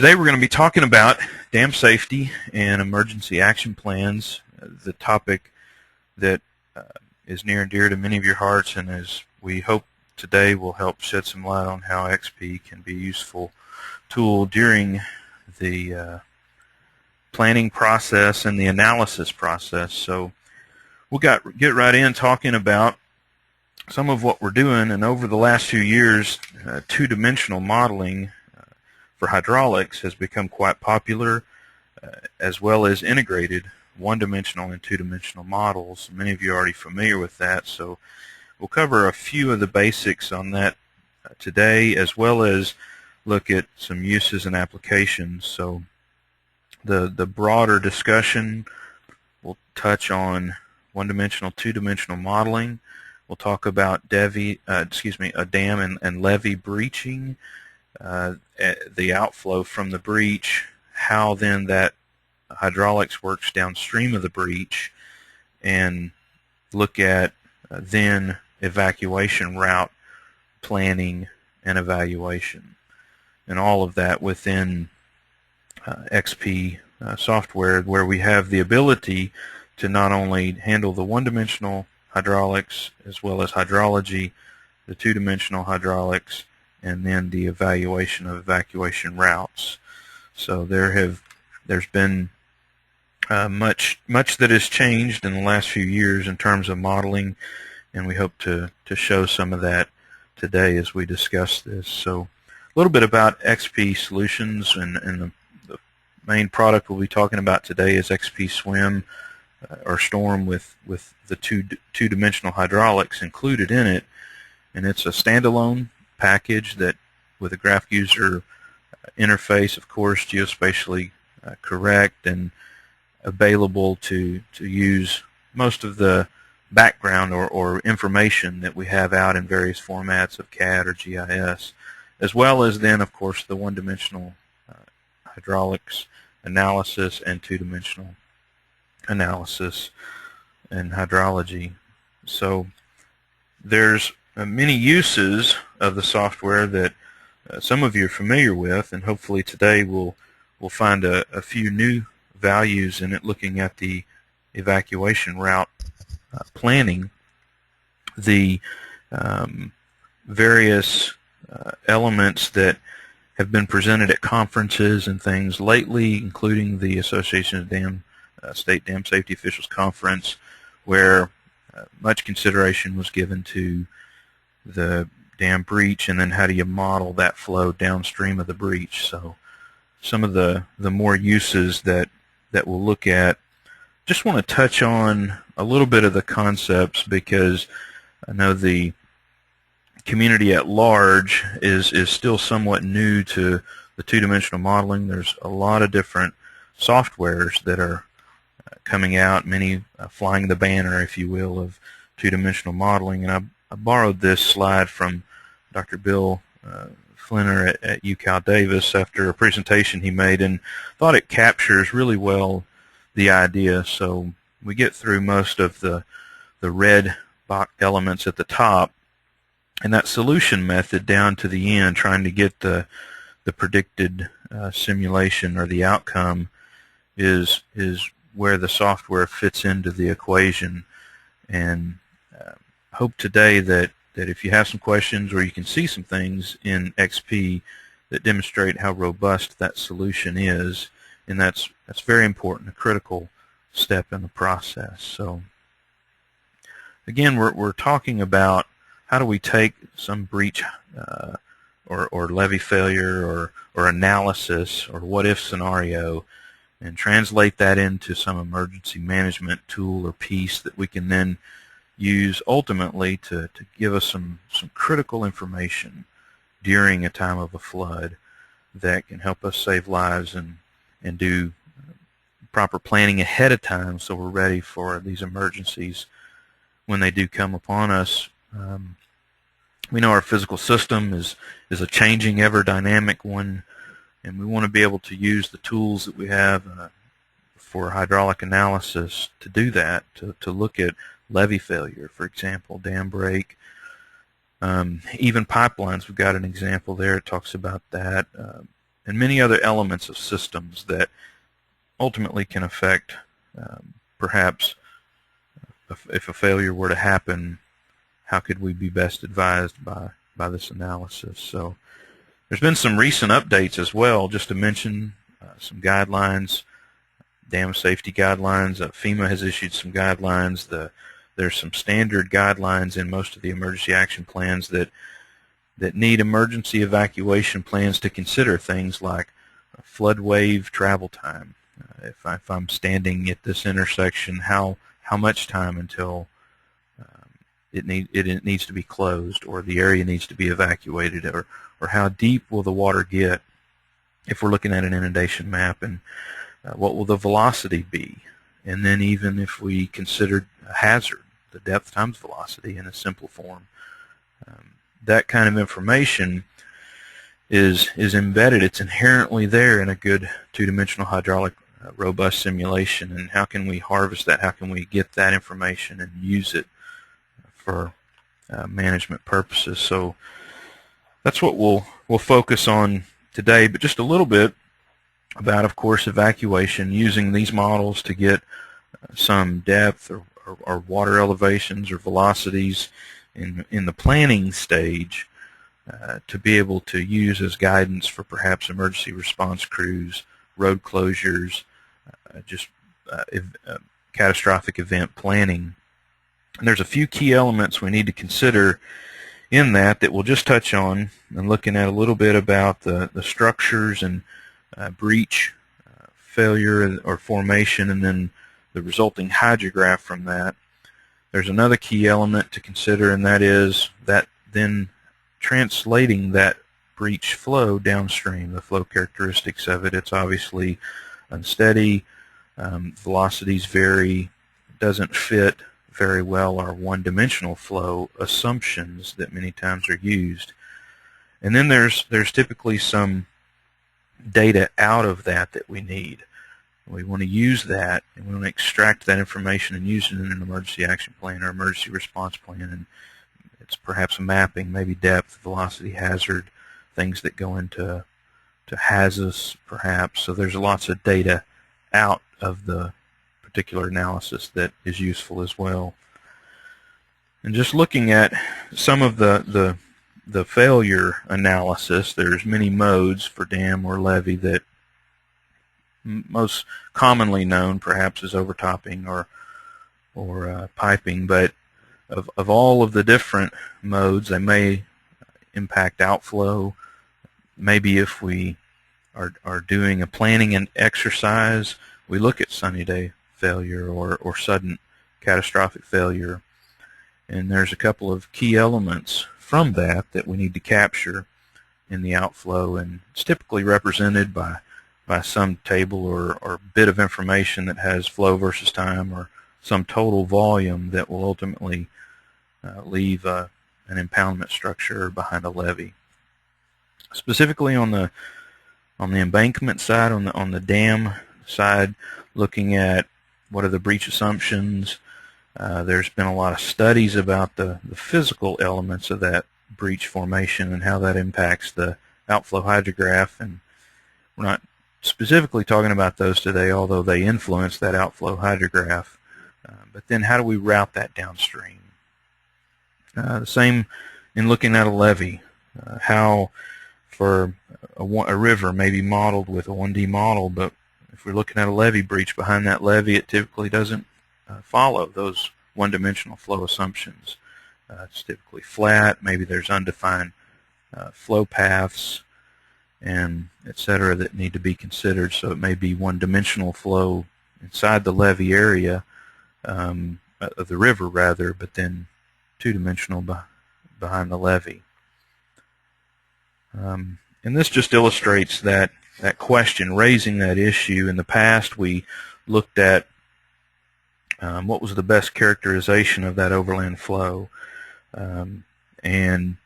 Today we're going to be talking about dam safety and emergency action plans, the topic that is near and dear to many of your hearts, and as we hope today will help shed some light on how XP can be a useful tool during the planning process and the analysis process. So we'll get right in talking about some of what we're doing, and over the last few years, two-dimensional modeling for hydraulics has become quite popular, as well as integrated one-dimensional and two-dimensional models. Many of you are already familiar with that, so we'll cover a few of the basics on that today, as well as look at some uses and applications. So the broader discussion will touch on one-dimensional, two-dimensional modeling. We'll talk about a dam and levee breaching, the outflow from the breach, how then that hydraulics works downstream of the breach, and look at then evacuation route planning and evaluation, and all of that within XP software, where we have the ability to not only handle the one-dimensional hydraulics as well as hydrology, the two-dimensional hydraulics, and then the evaluation of evacuation routes. So there's been much that has changed in the last few years in terms of modeling, and we hope to show some of that today as we discuss this. So a little bit about XP Solutions, and the main product we'll be talking about today is XP Swim or Storm with the two-dimensional hydraulics included in it, and it's a standalone package that, with a graphic user interface, of course, geospatially correct and available to use most of the background or information that we have out in various formats of CAD or GIS, as well as then, of course, the one-dimensional hydraulics analysis and two-dimensional analysis and hydrology. So there's many uses of the software that some of you are familiar with, and hopefully today we'll find a few new values in it, looking at the evacuation route planning, the various elements that have been presented at conferences and things lately, including the Association of State Dam Safety Officials Conference, where much consideration was given to the dam breach, and then how do you model that flow downstream of the breach. So some of the more uses that we'll look at. Just want to touch on a little bit of the concepts, because I know the community at large is still somewhat new to the two-dimensional modeling. There's a lot of different softwares that are coming out, many flying the banner, if you will, of two-dimensional modeling, and I borrowed this slide from Dr. Bill Flinner at UCal Davis after a presentation he made, and thought it captures really well the idea. So we get through most of the red box elements at the top, and that solution method down to the end, trying to get the predicted simulation or the outcome, is where the software fits into the equation. And hope today that if you have some questions, or you can see some things in XP that demonstrate how robust that solution is, and that's very important, a critical step in the process. So again, we're talking about how do we take some breach or levee failure or analysis or what-if scenario and translate that into some emergency management tool or piece that we can then use ultimately to give us some critical information during a time of a flood that can help us save lives and do proper planning ahead of time, so we're ready for these emergencies when they do come upon us. We know our physical system is a changing, ever dynamic one, and we want to be able to use the tools that we have for hydraulic analysis to do that, to look at levee failure, for example, dam break, even pipelines. We've got an example there. It talks about that. many other elements of systems that ultimately can affect perhaps if a failure were to happen, how could we be best advised by this analysis. So there's been some recent updates as well, just to mention some guidelines, dam safety guidelines. FEMA has issued some guidelines. There's some standard guidelines in most of the emergency action plans that need emergency evacuation plans to consider things like flood wave travel time. If I'm standing at this intersection, how much time until it needs to be closed, or the area needs to be evacuated, or how deep will the water get if we're looking at an inundation map, and what will the velocity be? And then even if we considered a hazard, the depth times velocity in a simple form, that kind of information is embedded. It's inherently there in a good two-dimensional hydraulic robust simulation. And how can we harvest that? How can we get that information and use it for management purposes? So that's what we'll focus on today, but just a little bit about, of course, evacuation, using these models to get some depth or water elevations or velocities in the planning stage, to be able to use as guidance for perhaps emergency response crews, road closures, catastrophic event planning. And there's a few key elements we need to consider in that we'll just touch on, and looking at a little bit about the structures and breach, failure or formation, and then the resulting hydrograph from that. There's another key element to consider, and that is that then translating that breach flow downstream, the flow characteristics of it. It's obviously unsteady, velocities vary, doesn't fit very well our one-dimensional flow assumptions that many times are used. And then there's typically some data out of that we need. We want to use that, and we want to extract that information and use it in an emergency action plan or emergency response plan. And it's perhaps a mapping, maybe depth, velocity, hazard, things that go into HAZUS perhaps. So there's lots of data out of the particular analysis that is useful as well. And just looking at some of the failure analysis, there's many modes for dam or levee that most commonly known perhaps as overtopping or piping, but of all of the different modes, they may impact outflow. Maybe if we are doing a planning and exercise, we look at sunny day failure or sudden catastrophic failure. And there's a couple of key elements from that we need to capture in the outflow, and it's typically represented by some table or bit of information that has flow versus time, or some total volume that will ultimately leave an impoundment structure behind a levee. Specifically on the embankment side, on the dam side, looking at what are the breach assumptions. There's been a lot of studies about the physical elements of that breach formation and how that impacts the outflow hydrograph, and we're not specifically talking about those today, although they influence that outflow hydrograph. But then how do we route that downstream? The same in looking at a levee. How for a river may be modeled with a 1D model, but if we're looking at a levee breach behind that levee, it typically doesn't follow those one-dimensional flow assumptions. It's typically flat, maybe there's undefined flow paths, and etc. that need to be considered. So it may be one-dimensional flow inside the levee area of the river rather, but then two-dimensional behind the levee. And this just illustrates that question, raising that issue. In the past, we looked at what was the best characterization of that overland flow, and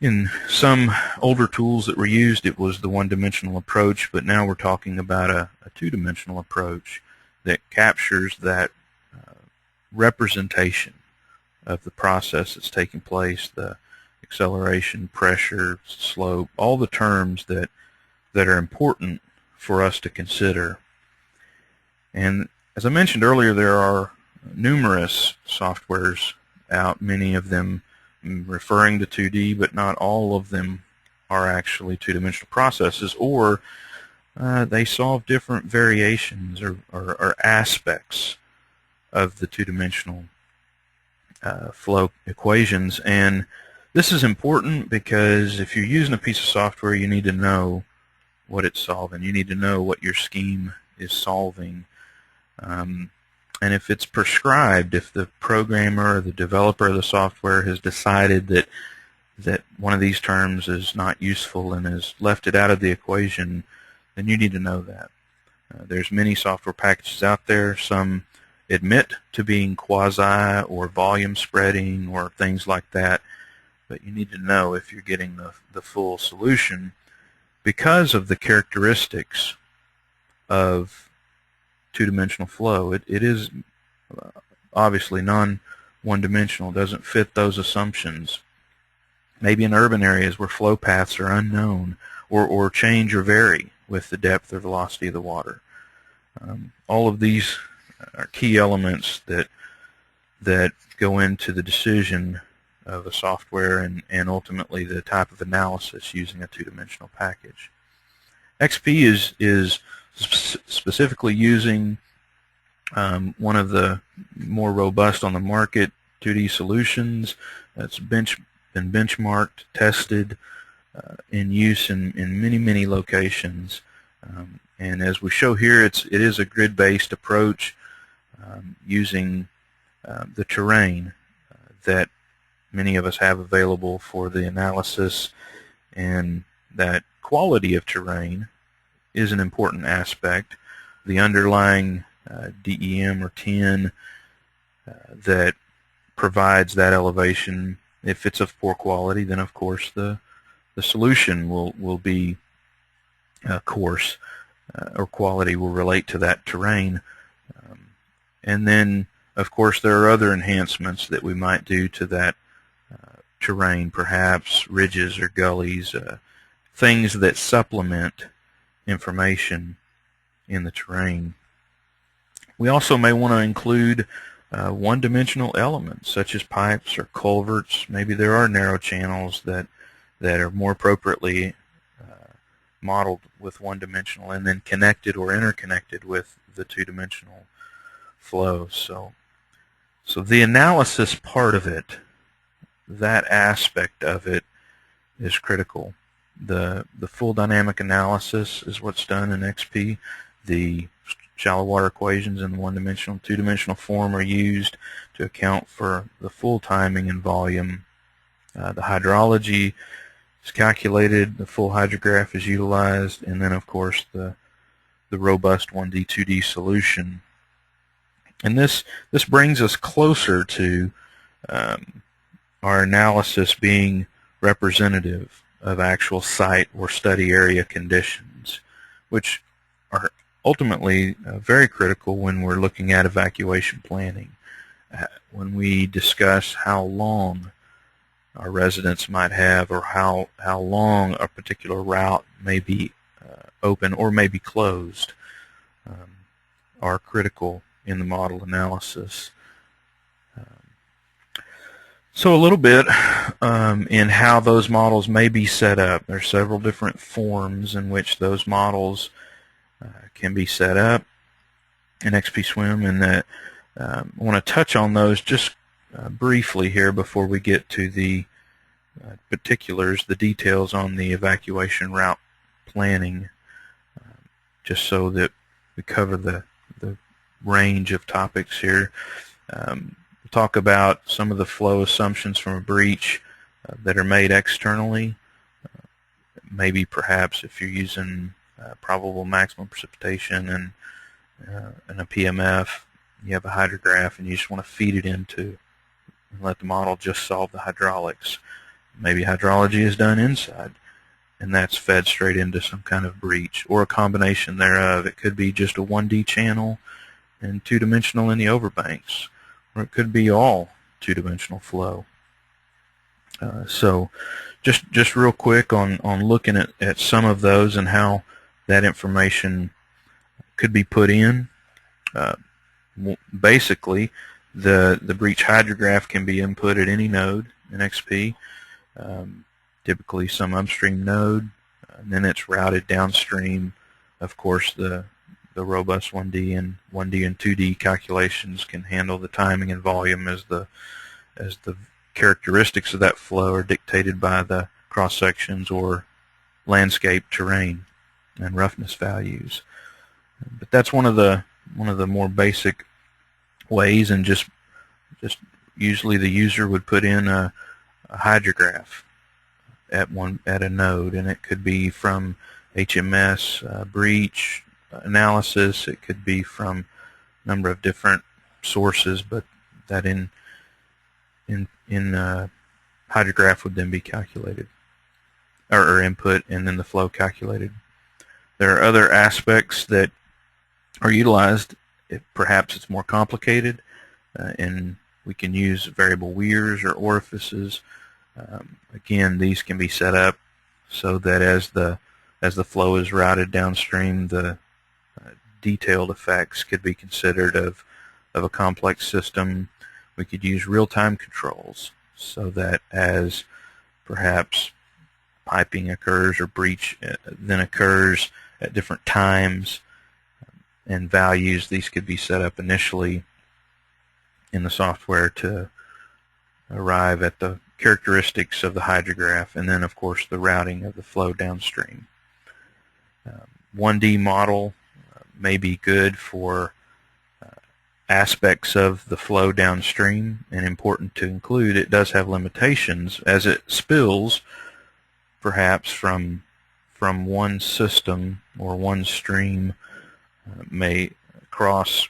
in some older tools that were used, it was the one-dimensional approach, but now we're talking about a two-dimensional approach that captures that representation of the process that's taking place, the acceleration, pressure, slope, all the terms that that are important for us to consider. And as I mentioned earlier, there are numerous softwares out, many of them referring to 2D, but not all of them are actually two-dimensional processes, or they solve different variations or aspects of the two-dimensional flow equations. And this is important because if you're using a piece of software, you need to know what it's solving. You need to know what your scheme is solving. And if it's prescribed, if the programmer or the developer of the software has decided that one of these terms is not useful and has left it out of the equation, then you need to know that. There's many software packages out there. Some admit to being quasi or volume spreading or things like that, but you need to know if you're getting the full solution because of the characteristics of two-dimensional flow. It is obviously non-one-dimensional, doesn't fit those assumptions. Maybe in urban areas where flow paths are unknown or change or vary with the depth or velocity of the water. All of these are key elements that go into the decision of a software and ultimately the type of analysis using a two-dimensional package. XP is specifically using one of the more robust on the market 2D solutions that's been benchmarked, tested, in use in many locations. And as we show here, it is a grid-based approach using the terrain that many of us have available for the analysis, and that quality of terrain is an important aspect. The underlying DEM or 10 that provides that elevation, if it's of poor quality, then of course the solution will be coarse, or quality will relate to that terrain. And then of course there are other enhancements that we might do to that terrain, perhaps ridges or gullies, things that supplement information in the terrain. We also may want to include one-dimensional elements such as pipes or culverts. Maybe there are narrow channels that are more appropriately modeled with one-dimensional and then connected or interconnected with the two-dimensional flow. So the analysis part of it, that aspect of it, is critical. The full dynamic analysis is what's done in XP. The shallow water equations in the one-dimensional, two-dimensional form are used to account for the full timing and volume. The hydrology is calculated, the full hydrograph is utilized, and then of course the robust 1D, 2D solution. And this brings us closer to our analysis being representative of actual site or study area conditions, which are ultimately very critical when we're looking at evacuation planning. When we discuss how long our residents might have or how long a particular route may be open or may be closed, are critical in the model analysis. So a little bit in how those models may be set up. There are several different forms in which those models can be set up in XP Swim, and that I want to touch on those just briefly here before we get to the particulars, the details on the evacuation route planning, just so that we cover the range of topics here. We'll talk about some of the flow assumptions from a breach that are made externally. Maybe perhaps if you're using probable maximum precipitation and a PMF, you have a hydrograph and you just want to feed it into and let the model just solve the hydraulics. Maybe hydrology is done inside and that's fed straight into some kind of breach, or a combination thereof. It could be just a 1D channel and two-dimensional in the overbanks, or it could be all two-dimensional flow. So just real quick on looking at some of those and how that information could be put in. Uh, Basically, the breach hydrograph can be input at any node in XP, typically some upstream node, and then it's routed downstream. Of course, the robust 1D and 2D calculations can handle the timing and volume as the characteristics of that flow are dictated by the cross sections or landscape terrain and roughness values. But that's one of the more basic ways, and just usually the user would put in a hydrograph at a node, and it could be from HMS breach analysis. It could be from a number of different sources, but that in hydrograph would then be calculated or input, and then the flow calculated. There are other aspects that are utilized. Perhaps it's more complicated, and we can use variable weirs or orifices. Again, these can be set up so that as the flow is routed downstream, the detailed effects could be considered of a complex system. We could use real-time controls so that as perhaps piping occurs or breach then occurs at different times and values, these could be set up initially in the software to arrive at the characteristics of the hydrograph, and then of course the routing of the flow downstream. 1D model may be good for aspects of the flow downstream, and important to include, it does have limitations as it spills perhaps from one system or one stream. May cross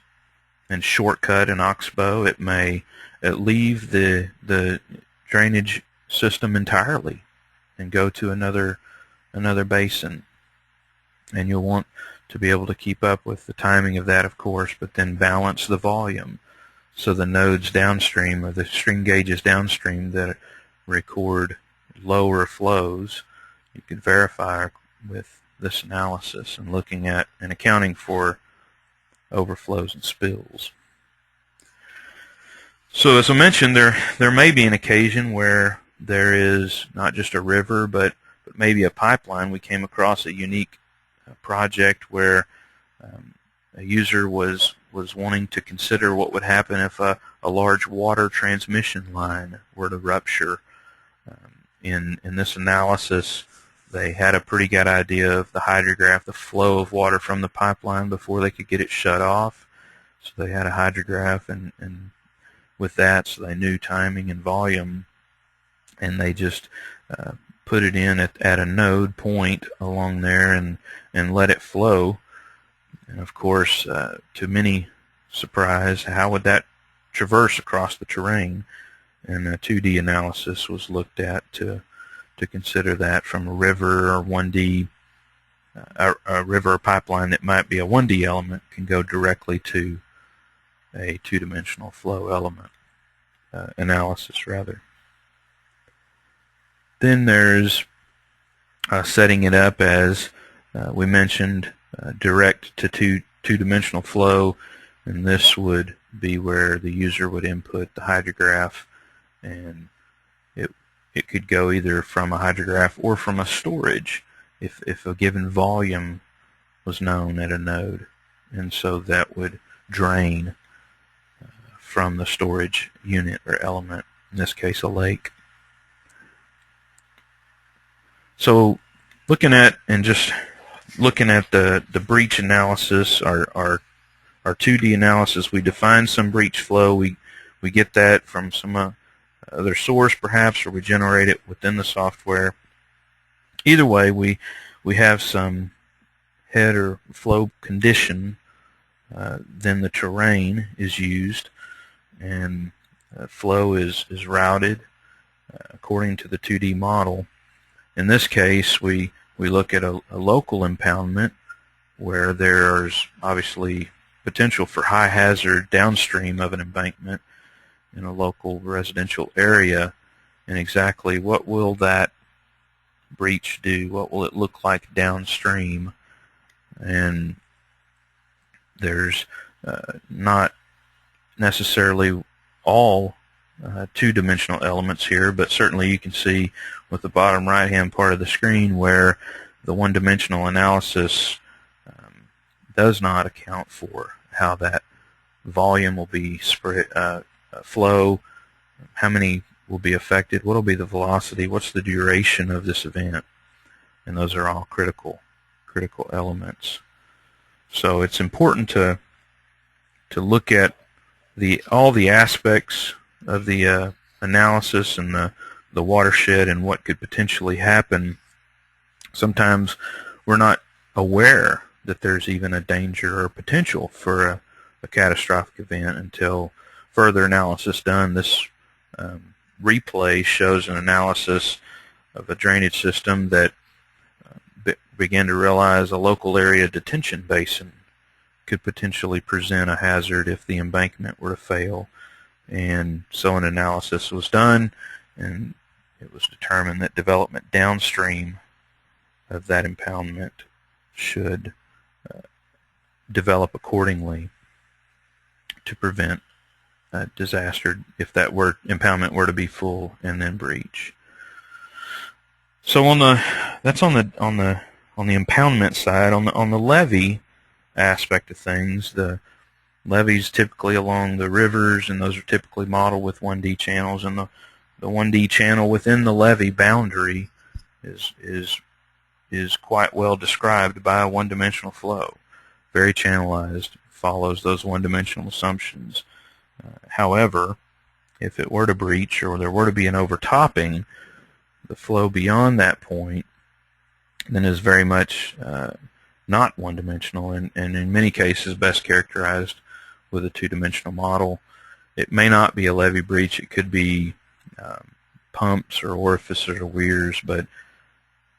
and shortcut an oxbow. It may leave the drainage system entirely and go to another basin, and you'll want to be able to keep up with the timing of that, of course, but then balance the volume so the nodes downstream or the stream gauges downstream that record lower flows, you could verify with this analysis and looking at and accounting for overflows and spills. So as I mentioned, there may be an occasion where there is not just a river but maybe a pipeline. We came across a unique project where a user was wanting to consider what would happen if a large water transmission line were to rupture. In this analysis, they had a pretty good idea of the hydrograph, the flow of water from the pipeline before they could get it shut off. So they had a hydrograph, and with that, so they knew timing and volume, and they just put it in at a node point along there and let it flow. And of course, to many surprise, how would that traverse across the terrain? And a 2D analysis was looked at to consider that from a river or 1D, a river or pipeline that might be a 1D element can go directly to a two-dimensional flow element analysis, rather. Then there's setting it up as we mentioned, direct to two-dimensional flow, and this would be where the user would input the hydrograph, and it could go either from a hydrograph or from a storage if a given volume was known at a node, and so that would drain from the storage unit or element, in this case a lake. So looking at the breach analysis, our 2D analysis, we define some breach flow. We get that from some other source perhaps, or we generate it within the software. Either way, we have some head or flow condition. Then the terrain is used, and flow is routed according to the 2D model. In this case, we look at a local impoundment where there's obviously potential for high hazard downstream of an embankment in a local residential area, and exactly what will that breach do, what will it look like downstream. And there's not necessarily all two-dimensional elements here, but certainly you can see with the bottom right-hand part of the screen where the one-dimensional analysis does not account for how that volume will be spread, flow, how many will be affected, what will be the velocity, what's the duration of this event, and those are all critical elements. So it's important to look at all the aspects of the analysis and the watershed and what could potentially happen. Sometimes we're not aware that there's even a danger or potential for a catastrophic event until further analysis done. This replay shows an analysis of a drainage system that began to realize a local area detention basin could potentially present a hazard if the embankment were to fail. And so an analysis was done, and it was determined that development downstream of that impoundment should develop accordingly to prevent a disaster if that impoundment were to be full and then breach. So that's on the impoundment side. On the levee aspect of things, the levees typically along the rivers, and those are typically modeled with 1D channels, and the 1D channel within the levee boundary is quite well described by a one-dimensional flow. Very channelized, follows those one-dimensional assumptions. However, if it were to breach or there were to be an overtopping, the flow beyond that point then is very much not one-dimensional, and in many cases best characterized with a two-dimensional model. It may not be a levee breach. It could be pumps or orifices or weirs, but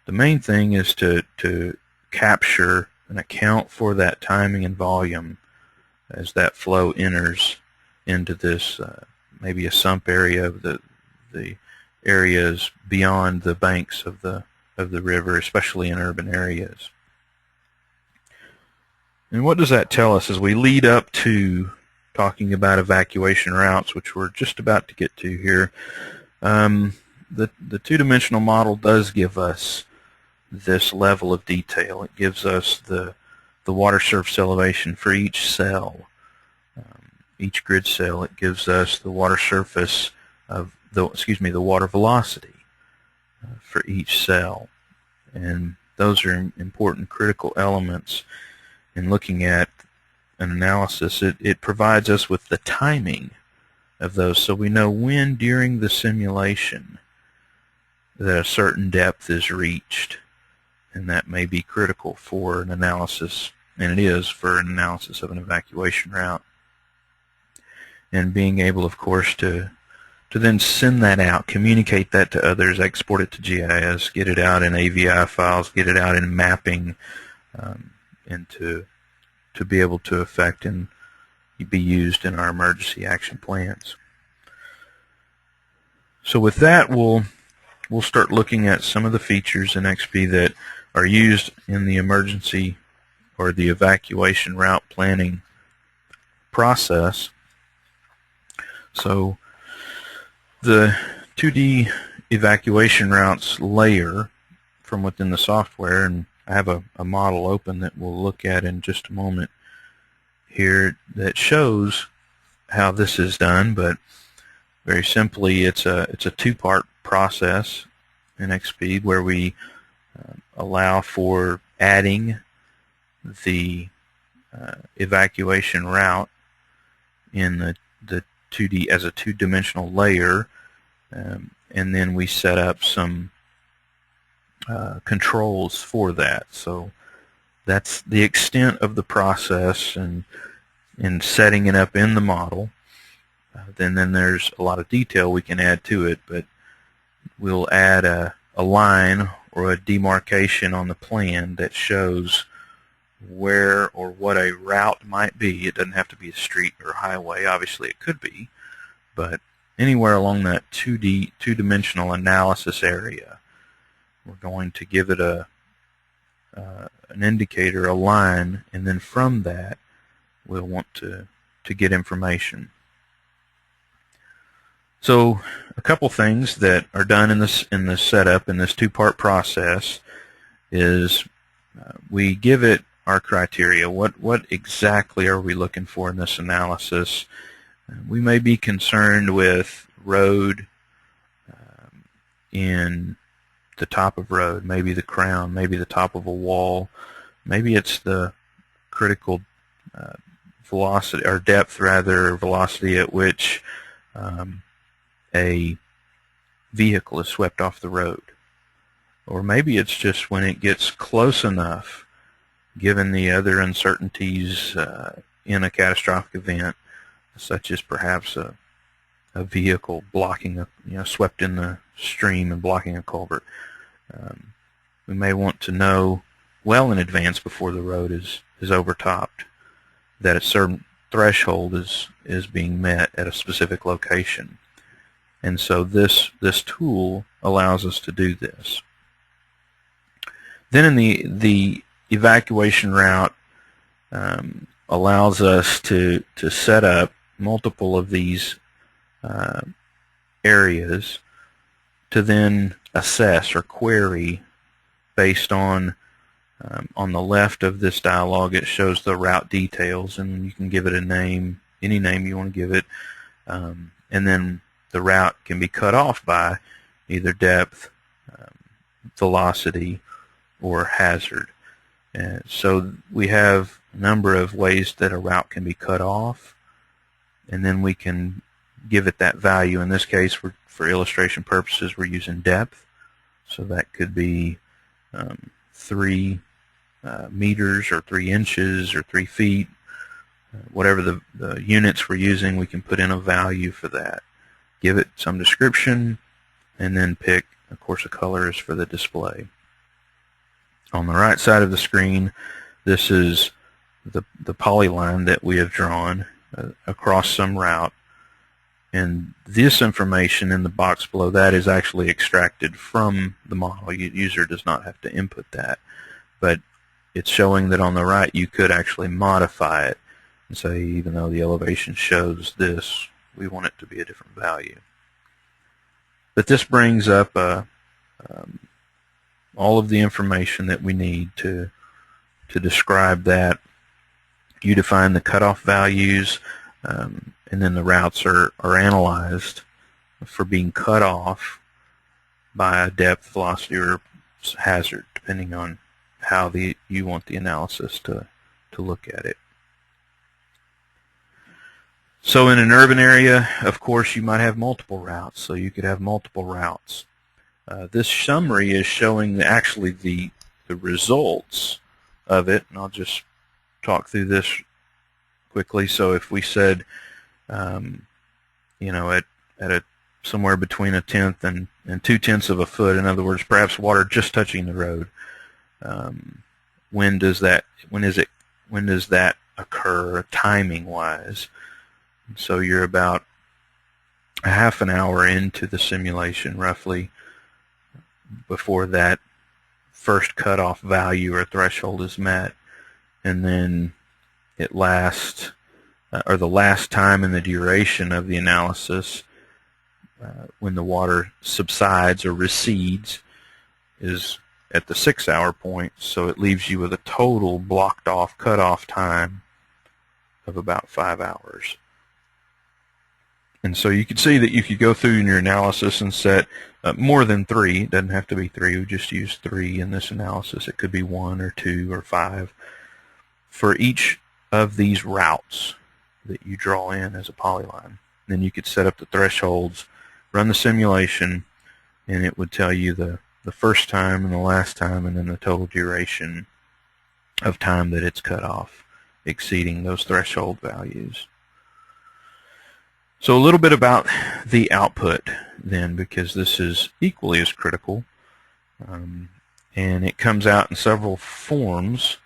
the main thing is to capture and account for that timing and volume as that flow enters into this maybe a sump area of the areas beyond the banks of the river, especially in urban areas. And what does that tell us as we lead up to talking about evacuation routes, which we're just about to get to here? The two-dimensional model does give us this level of detail. It gives us the water surface elevation for each cell, each grid cell. It gives us the water surface of the water velocity for each cell, and those are important critical elements in looking at an analysis. It provides us with the timing of those, so we know when during the simulation that a certain depth is reached, and that may be critical for an analysis, and it is for an analysis of an evacuation route. And being able, of course, to then send that out, communicate that to others, export it to GIS, get it out in AVI files, get it out in mapping, and to be able to affect and be used in our emergency action plans. So with that, we'll start looking at some of the features in XP that are used in the emergency or the evacuation route planning process. So the 2D evacuation routes layer from within the software, and I have a model open that we'll look at in just a moment here that shows how this is done, but very simply it's a two-part process in XP where we allow for adding the evacuation route in the 2D as a two-dimensional layer, and then we set up some controls for that. So that's the extent of the process, and in setting it up in the model. Then there's a lot of detail we can add to it, but we'll add a line or a demarcation on the plan that shows where or what a route might be. It doesn't have to be a street or highway. Obviously it could be, but anywhere along that two-dimensional analysis area. We're going to give it an indicator, a line, and then from that we'll want to get information. So a couple things that are done in this setup, in this two-part process, is we give it our criteria. What exactly are we looking for in this analysis? We may be concerned with road in the top of road, maybe the crown, maybe the top of a wall, maybe it's the critical velocity, or depth rather, velocity at which a vehicle is swept off the road. Or maybe it's just when it gets close enough, given the other uncertainties in a catastrophic event, such as perhaps a vehicle blocking swept in the stream and blocking a culvert. We may want to know well in advance, before the road is overtopped, that a certain threshold is being met at a specific location. And so this tool allows us to do this. Then in the evacuation route allows us to set up multiple of these areas to then assess or query based on the left of this dialog. It shows the route details, and you can give it a name, any name you want to give it, and then the route can be cut off by either depth, velocity, or hazard. So we have a number of ways that a route can be cut off, and then we can give it that value. In this case, for illustration purposes, we're using depth, so that could be 3 meters or 3 inches or 3 feet. Whatever the units we're using, we can put in a value for that, give it some description, and then pick, of course, a colors for the display. On the right side of the screen, this is the polyline that we have drawn across some route, and this information in the box below that is actually extracted from the model. User does not have to input that, but it's showing that on the right you could actually modify it and say, even though the elevation shows this, we want it to be a different value. But this brings up all of the information that we need to describe that. You define the cutoff values, and then the routes are analyzed for being cut off by a depth, velocity, or hazard, depending on how you want the analysis to look at it. So in an urban area, of course, you might have multiple routes, so you could have multiple routes. This summary is showing actually the results of it, and I'll just talk through this quickly. So if we said, at somewhere between 1/10 and 2/10 of a foot, in other words, perhaps water just touching the road, when does that occur timing-wise? So you're about a half an hour into the simulation, roughly, before that first cutoff value or threshold is met, and then it lasts, or the last time in the duration of the analysis, when the water subsides or recedes, is at the 6-hour point. So it leaves you with a total blocked off cutoff time of about 5 hours. And so you can see that you could go through in your analysis and set more than 3. It doesn't have to be 3. We just use 3 in this analysis. It could be 1 or 2 or 5 for each of these routes that you draw in as a polyline. Then you could set up the thresholds, run the simulation, and it would tell you the first time and the last time, and then the total duration of time that it's cut off, exceeding those threshold values. So a little bit about the output then, because this is equally as critical, and it comes out in several forms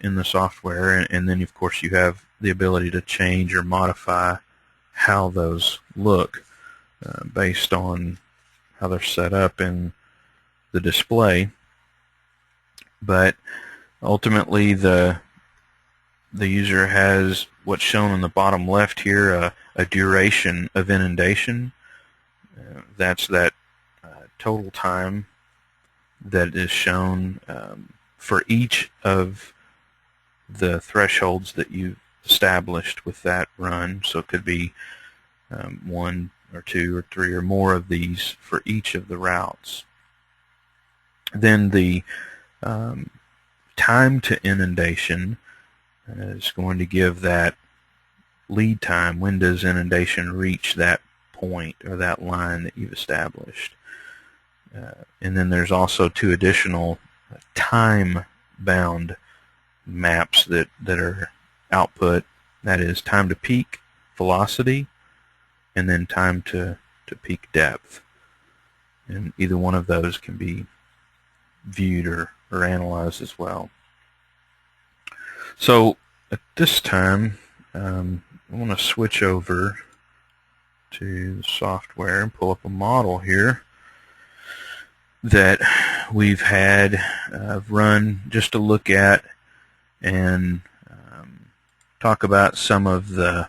in the software, and then of course you have the ability to change or modify how those look. based on how they're set up in the display. But ultimately, the user has what's shown on the bottom left here, a duration of inundation. That's that total time that is shown for each of the thresholds that you've established with that run. So it could be 1 or 2 or 3 or more of these for each of the routes. Then the time to inundation is going to give that lead time. When does inundation reach that point or that line that you've established? And then there's also 2 additional time-bound maps that are output. That is time to peak velocity and then time to peak depth. And either one of those can be viewed or analyzed as well. So at this time, I want to switch over to the software and pull up a model here that we've had run just to look at and talk about some of the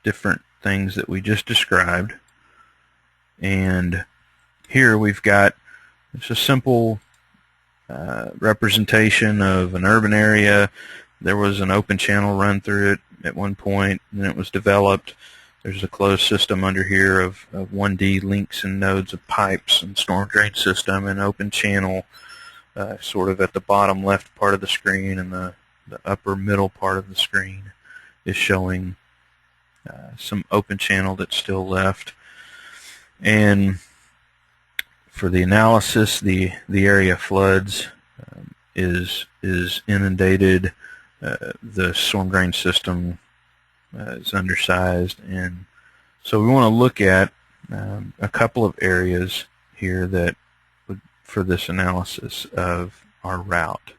different things that we just described. And here we've got just a simple representation of an urban area. There was an open channel run through it at one point, and then it was developed. There's a closed system under here of 1D links and nodes of pipes and storm drain system, and open channel sort of at the bottom left part of the screen, and the upper middle part of the screen is showing some open channel that's still left. And for the analysis, the area floods is inundated. The storm drain system is undersized, and so we want to look at a couple of areas here that would, for this analysis of our route.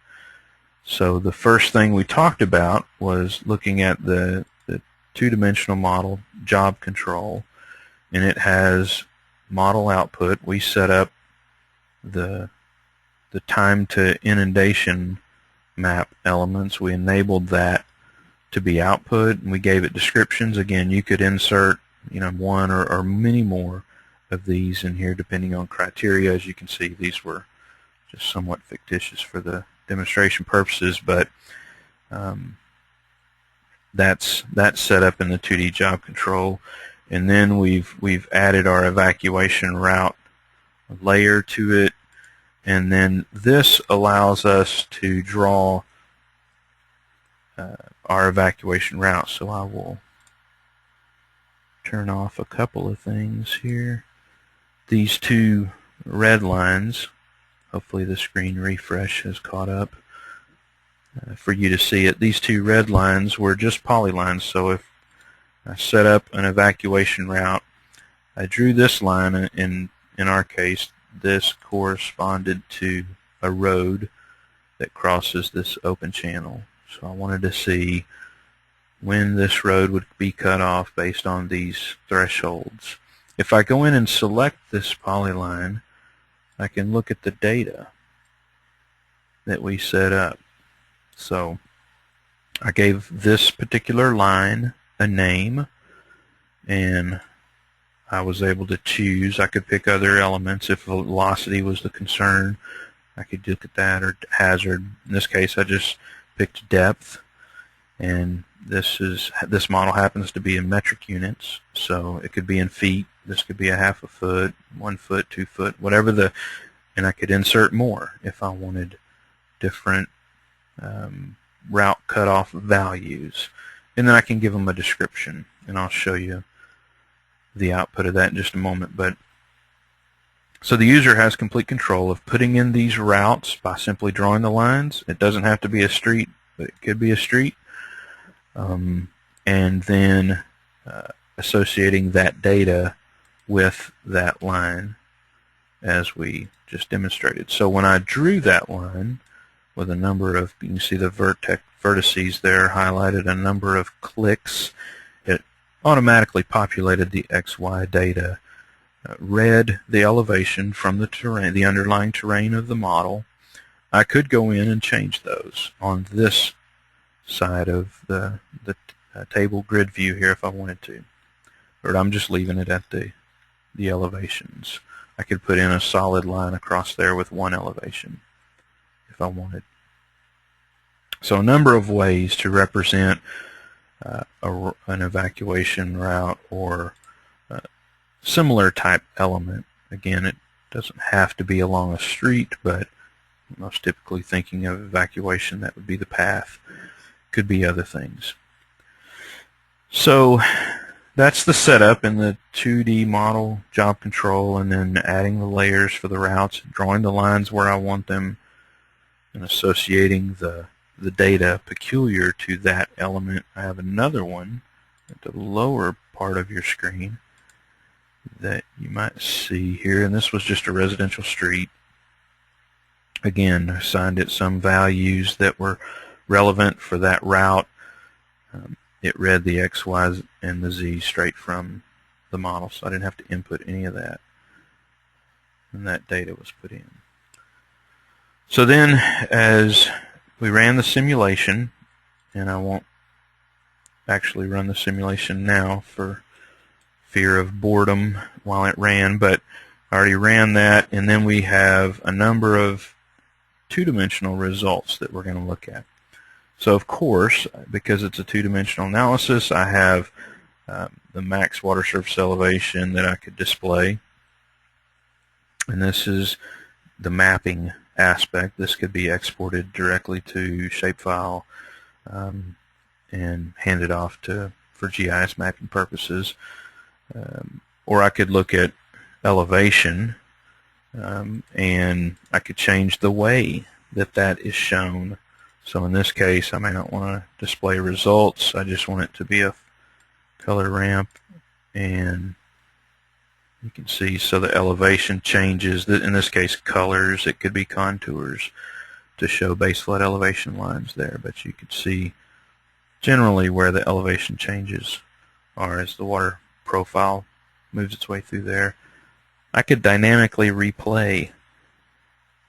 So the first thing we talked about was looking at the two-dimensional model job control, and it has model output. We set up the time to inundation map elements. We enabled that to be output, and we gave it descriptions. Again, you could insert one or many more of these in here depending on criteria. As you can see, these were just somewhat fictitious for the demonstration purposes, but that's set up in the 2D job control. And then we've added our evacuation route layer to it, and then this allows us to draw our evacuation route. So I will turn off a couple of things here. These 2 red lines, hopefully the screen refresh has caught up for you to see it. These 2 red lines were just polylines. So if I set up an evacuation route, I drew this line. In our case, this corresponded to a road that crosses this open channel. So I wanted to see when this road would be cut off based on these thresholds. If I go in and select this polyline, I can look at the data that we set up. So I gave this particular line a name, and I was able to choose. I could pick other elements. If velocity was the concern, I could look at that, or hazard. In this case, I just picked depth, and this model happens to be in metric units, so it could be in feet. This could be a half a foot, 1 foot, 2 foot, whatever and I could insert more if I wanted different route cutoff values, and then I can give them a description, and I'll show you the output of that in just a moment. But so the user has complete control of putting in these routes by simply drawing the lines. It doesn't have to be a street, but it could be a street, and then associating that data with that line as we just demonstrated. So when I drew that line with a number of, you can see the vertices there highlighted, a number of clicks, it automatically populated the XY data, read the elevation from the terrain, the underlying terrain of the model. I could go in and change those on this side of the table grid view here if I wanted to, but I'm just leaving it at the elevations. I could put in a solid line across there with one elevation if I wanted. So a number of ways to represent an evacuation route or similar type element. Again, it doesn't have to be along a street, but most typically thinking of evacuation, that would be the path. Could be other things. So that's the setup in the 2D model job control, and then adding the layers for the routes, drawing the lines where I want them, and associating the data peculiar to that element. I have another one at the lower part of your screen that you might see here, and this was just a residential street. Again, assigned it some values that were relevant for that route. It read the X, Y, and the Z straight from the model, so I didn't have to input any of that, and that data was put in. So then, as we ran the simulation, and I won't actually run the simulation now for fear of boredom while it ran, but I already ran that, and then we have a number of two-dimensional results that we're going to look at. So of course, because it's a two-dimensional analysis, I have the max water surface elevation that I could display, and this is the mapping aspect. This could be exported directly to shapefile and handed off for GIS mapping purposes, or I could look at elevation, and I could change the way that is shown. So in this case, I may not want to display results. I just want it to be a color ramp, and you can see, so the elevation changes. In this case, colors. It could be contours to show base flood elevation lines there, but you could see generally where the elevation changes are as the water profile moves its way through there. I could dynamically replay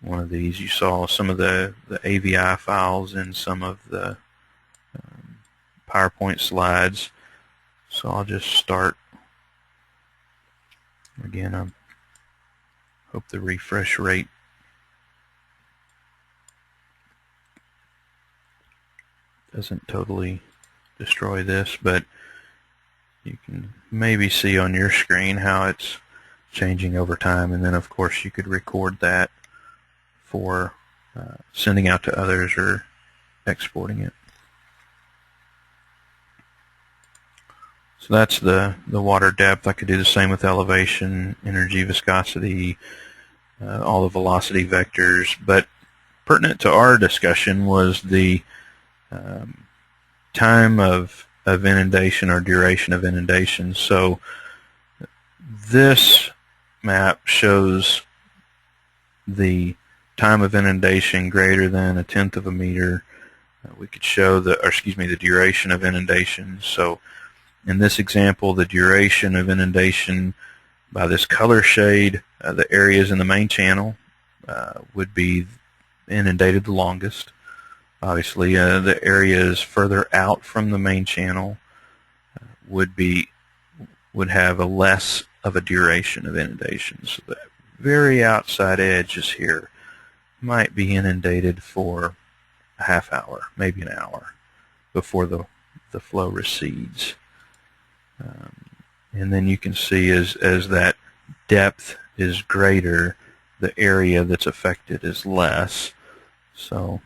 one of these. You saw some of the AVI files in some of the PowerPoint slides. So I'll just start. Again, I hope the refresh rate doesn't totally destroy this, but you can maybe see on your screen how it's changing over time, and then of course you could record that for sending out to others or exporting it. So that's the water depth. I could do the same with elevation, energy, viscosity, all the velocity vectors, but pertinent to our discussion was the time of inundation or duration of inundation. So this map shows the time of inundation greater than 1/10 of a meter. We could show the duration of inundation. So in this example, the duration of inundation by this color shade, the areas in the main channel would be inundated the longest. Obviously, the areas further out from the main channel would have a less of a duration of inundation. So the very outside edges here might be inundated for a half hour, maybe an hour, before the flow recedes. And then you can see as that depth is greater, the area that's affected is less. So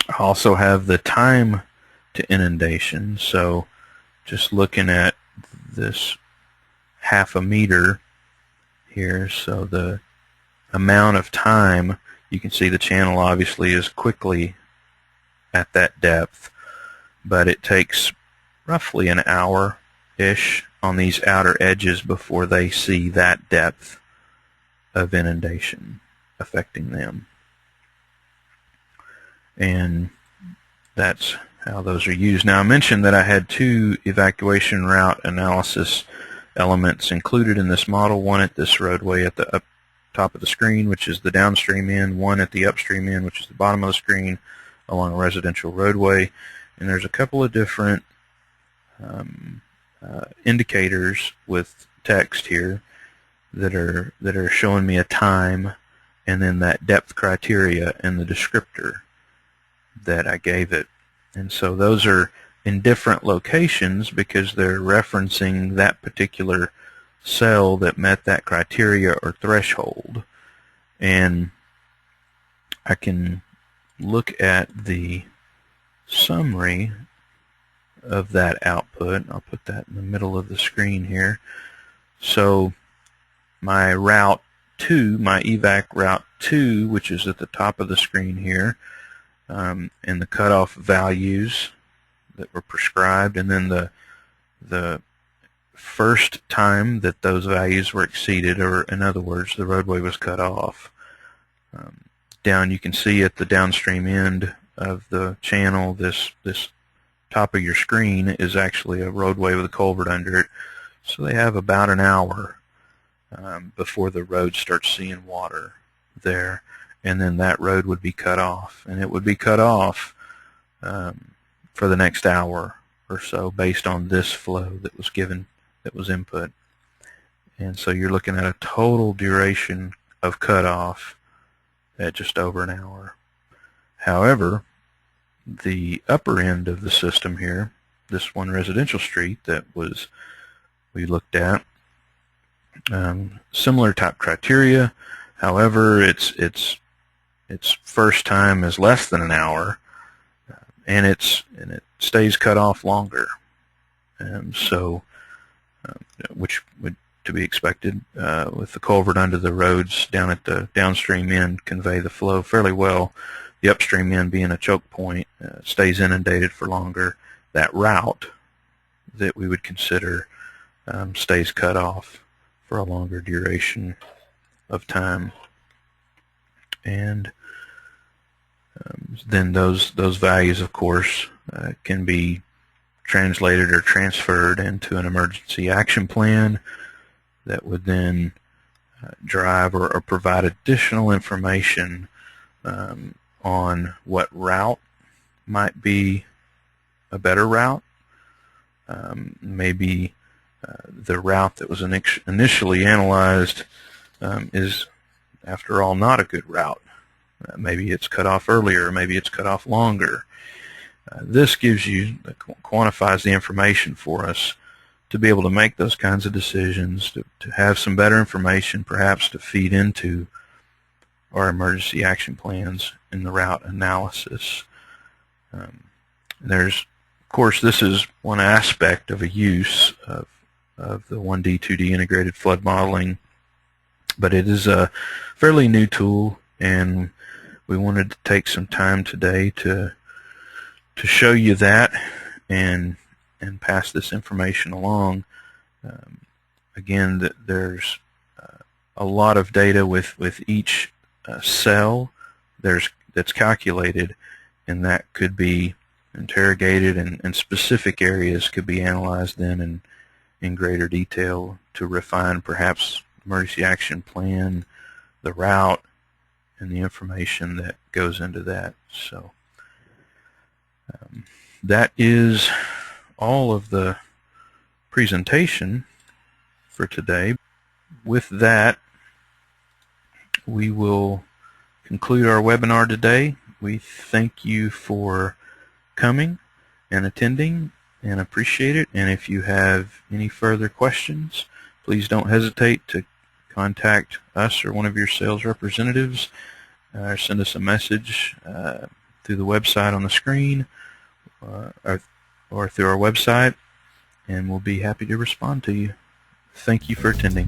I also have the time to inundation. So just looking at this half a meter here, so the amount of time, you can see the channel obviously is quickly at that depth, but it takes roughly an hour-ish on these outer edges before they see that depth of inundation affecting them. And that's how those are used. Now, I mentioned that I had two evacuation route analysis elements included in this model, one at this roadway at the up top of the screen, which is the downstream end, one at the upstream end, which is the bottom of the screen along a residential roadway. And there's a couple of different indicators with text here that are showing me a time and then that depth criteria and the descriptor that I gave it. And so those are in different locations because they're referencing that particular cell that met that criteria or threshold. And I can look at the summary of that output. I'll put that in the middle of the screen here. So my route 2, my evac route 2, which is at the top of the screen here, and the cutoff values that were prescribed, and then the first time that those values were exceeded, or in other words, the roadway was cut off. Down, you can see at the downstream end of the channel, this top of your screen is actually a roadway with a culvert under it. So they have about an hour before the road starts seeing water there, and then that road would be cut off, and it would be cut off for the next hour or so based on this flow that was given, that was input. And so you're looking at a total duration of cutoff at just over an hour. However, the upper end of the system here, this one residential street that we looked at, similar type criteria. However, its first time is less than an hour, and it stays cut off longer. So, which would to be expected with the culvert under the roads down at the downstream end convey the flow fairly well. The upstream end being a choke point stays inundated for longer. That route that we would consider stays cut off for a longer duration of time. And then those values, of course, can be translated or transferred into an emergency action plan that would then drive or provide additional information on what route might be a better route. Maybe the route that was initially analyzed is, after all, not a good route. Maybe it's cut off earlier, maybe it's cut off longer. This gives you, quantifies the information for us to be able to make those kinds of decisions, to have some better information, perhaps to feed into our emergency action plans in the route analysis. Of course, this is one aspect of a use of the 1D, 2D integrated flood modeling, but it is a fairly new tool, and we wanted to take some time today to show you that and pass this information along. Again, there's a lot of data with each cell that's calculated, and that could be interrogated, and specific areas could be analyzed then in greater detail to refine perhaps emergency action plan, the route, and the information that goes into that. So that is all of the presentation for today. With that, we will conclude our webinar today. We thank you for coming and attending and appreciate it. And if you have any further questions, please don't hesitate to contact us or one of your sales representatives, or send us a message through the website on the screen, or through our website, and we'll be happy to respond to you. Thank you for attending.